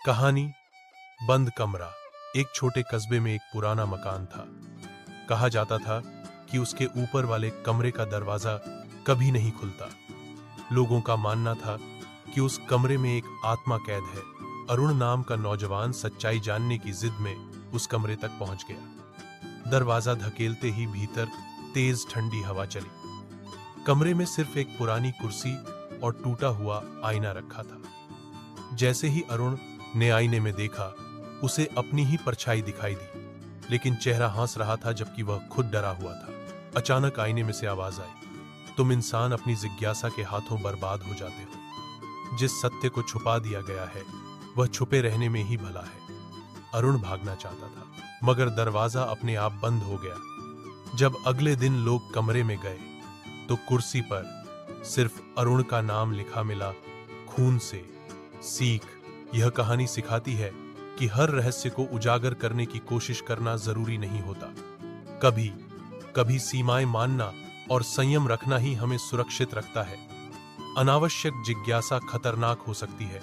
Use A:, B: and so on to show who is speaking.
A: कहानी बंद कमरा। एक छोटे कस्बे में एक पुराना मकान था। कहा जाता था कि उसके ऊपर वाले कमरे का दरवाजा कभी नहीं खुलता। लोगों का मानना था कि उस कमरे में एक आत्मा कैद है। अरुण नाम का नौजवान सच्चाई जानने की जिद में उस कमरे तक पहुंच गया। दरवाजा धकेलते ही भीतर तेज ठंडी हवा चली। कमरे में सिर्फ एक पुरानी कुर्सी और टूटा हुआ आईना रखा था। जैसे ही अरुण ने आईने में देखा, उसे अपनी ही परछाई दिखाई दी, लेकिन चेहरा हंस रहा था जबकि वह खुद डरा हुआ था। अचानक आईने में से आवाज आई, तुम इंसान अपनी जिज्ञासा के हाथों बर्बाद हो जाते हो। जिस सत्य को छुपा दिया गया है वह छुपे रहने में ही भला है। अरुण भागना चाहता था, मगर दरवाजा अपने आप बंद हो गया। जब अगले दिन लोग कमरे में गए तो कुर्सी पर सिर्फ अरुण का नाम लिखा मिला, खून से। सीख यह कहानी सिखाती है कि हर रहस्य को उजागर करने की कोशिश करना जरूरी नहीं होता। कभी कभी सीमाएं मानना और संयम रखना ही हमें सुरक्षित रखता है। अनावश्यक जिज्ञासा खतरनाक हो सकती है।